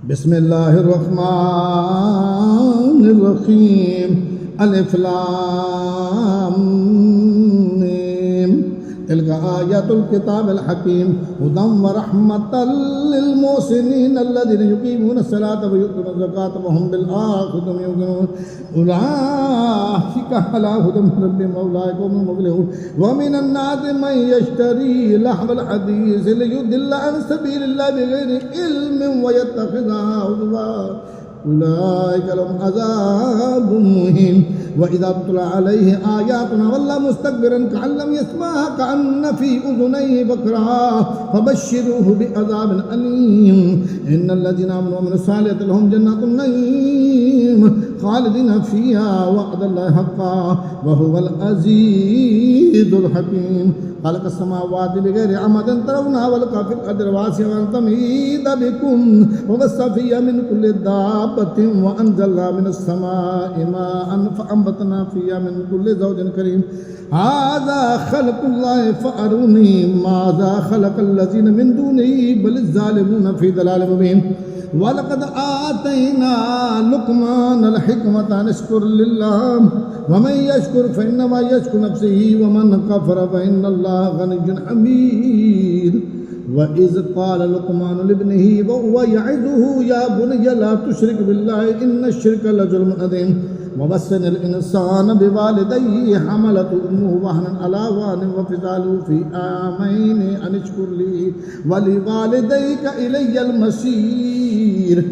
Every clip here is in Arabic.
بسم الله الرحمن الرحيم ألف لام ميم تلك آيات الكتاب الحكيم هدى ورحمة للمحسنين الذين يقيمون الصلاة ويؤتون الزكاة وهم بالآخرة هم يوقنون أولئك على هدى من ربهم وأولئك هم المفلحون ومن الناس من يشتري لهو الحديث ليضل عن سبيل الله بغير علم ويتخذها هزوا أولئك لهم عذاب مهين وإذا تتلى عليه آياتنا ولى مستكبرا كأن لم يسمعها كأن في أذنيه وقرا فبشروه بعذاب أليم إن الذين آمنوا وعملوا الصالحات لهم جنات النعيم خالدين فيها وعد الله حقا وهو العزيز الحكيم خلق السماوات بغير عمد ترونها ولقى في الأرض رواسي وأن تميد بكم وبث فيها من كل دابة وأنزلنا من السماء ماء فأنبتنا فيها من كل زوج كريم هذا خلق الله فأروني ماذا خلق الذين من دونه بل الظالمون في ضلال مبين ولقد آتينا لقمان الحكمة أن اشكر لله ومن يشكر فإنما يشكر نفسه ومن كفر فإن الله غني حميد وإذ قال لقمان لابنه وهو يعظه يا بني لا تشرك بالله إن الشرك لظلم عظيم ووصى الإنسان بوالديه حملته أمه وهنا على وهن وفصاله في عامين أن اشكر لي ولوالديك إلي المصير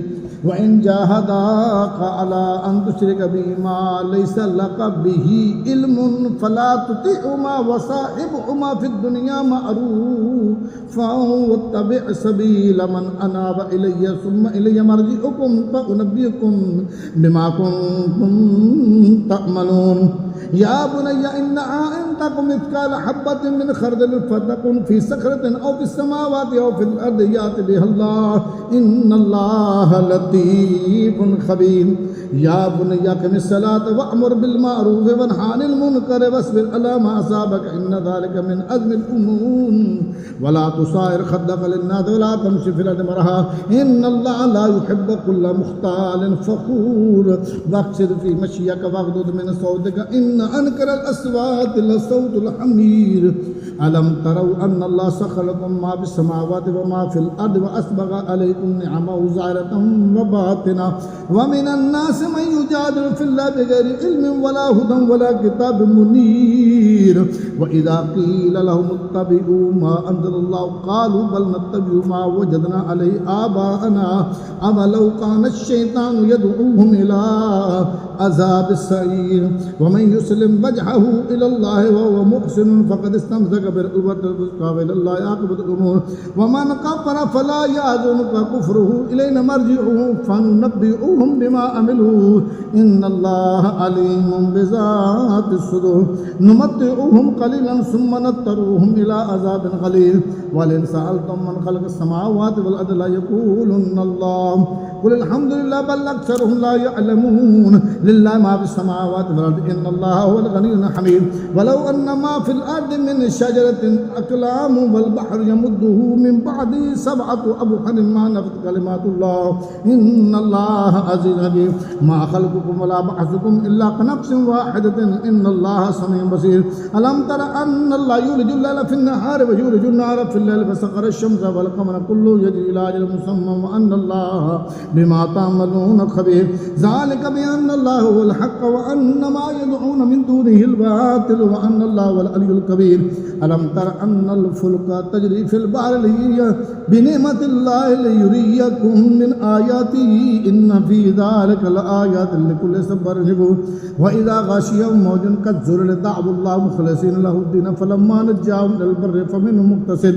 وإن جاهداك على أن تشرك بي ما ليس لك به علم فلا تطعهما وصاحبهما في الدنيا معروفا واتبع سبيل من أناب إلي ثم إلي مرجعكم فأنبئكم بما كنتم تعملون يا بني إن تكن مثقال حبة من خردل فتكن في صخرة أو في السماوات أو في الأرض يأتي بها الله إن الله لطيف خبير يا بني أقم الصلاة وأمر بالمعروف وانهى عن المنكر واصبر على ما أصابك إن ذلك من عزم الأمور ولا تصائر خدك للناس ولا تمشي في الأرض مرحا إن الله لا يحب كل مختال فخور واقصد في مشيك واغضض من صوتك إن أنكر الأصوات لصوت الحمير ألم تروا أن الله سخر لكم ما في السماوات وما في الأرض وأسبغ عليكم نعمه ظاهرة وباطنة ومن الناس من يجادل في الله بغير علم ولا هدى ولا كتاب منير وإذا قيل لهم اتبعوا ما أنزل الله قالوا بل نتبع ما وجدنا عليه آباءنا أولو كان الشيطان يدعوهم إلى عذاب السعير ومن يسلم وجهه إلى الله وهو محسن فقد استمسك بالعروة الوثقى وإلى الله عاقبة الأمور ومن كفر فلا يحزنك كفره إلينا مرجعه فننبئهم بما عملوا إن الله عليم بذات الصدور نمتعهم قليلا ثم نضطرهم إلى عذاب غليظ ولئن سألتم من خلق السماوات والأرض لا يقولن الله قل الحمد لله بل أكثرهم لا يعلمون لله ما في السماوات والأرض إن الله هو الغني الحميد ولو أن ما في الأرض من شجرة أقلام والبحر يمده من بعده سبعة أبحر ما نفذت كلمات الله إن الله عزيز حكيم ما خلقكم ولا بعثكم إلا كنفس واحدة إن الله سميع بصير ألم تر أن الله يولج الليل في النهار ويولج النهار في الليل فسخر الشمس والقمر كل يجري إلى أجل مسمى وأن الله بما تعملون خبير ذلك بأن الله هو الحق وأن ما يدعون من دونه الباطل وأن الله هو العلي الكبير ألم تر أن الفلك تجري في البحر بنعمة الله ليريكم من آياته إن في ذلك لآيات لكل صبر شكور وإذا غشيهم موج كالظلل دعوا الله مخلصين له الدين فلما نجاهم إلى البر فمنهم مقتصد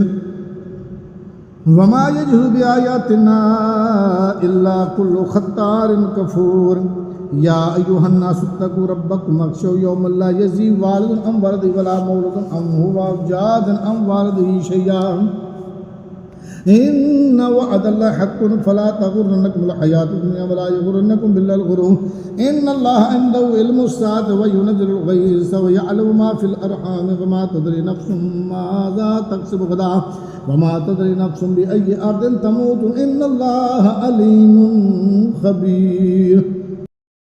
وما يجهد بآياتنا إلا كل ختار كفور يا أيها الناس اتقوا ربكم واخشوا يوما لا يجزي والد عن ولده ولا مولود عنه هو جاز عن والده شيئا إن وعد الله حق فلا تغرنكم الحياة الدنيا ولا يغرنكم بالله الغرور إن الله عنده علم الساعة وينزل الغيث ويعلم ما في الأرحام وما تدري نفس ماذا تكسب غدا وما تدري نفس بأي أرض تموت إن الله عليم خبير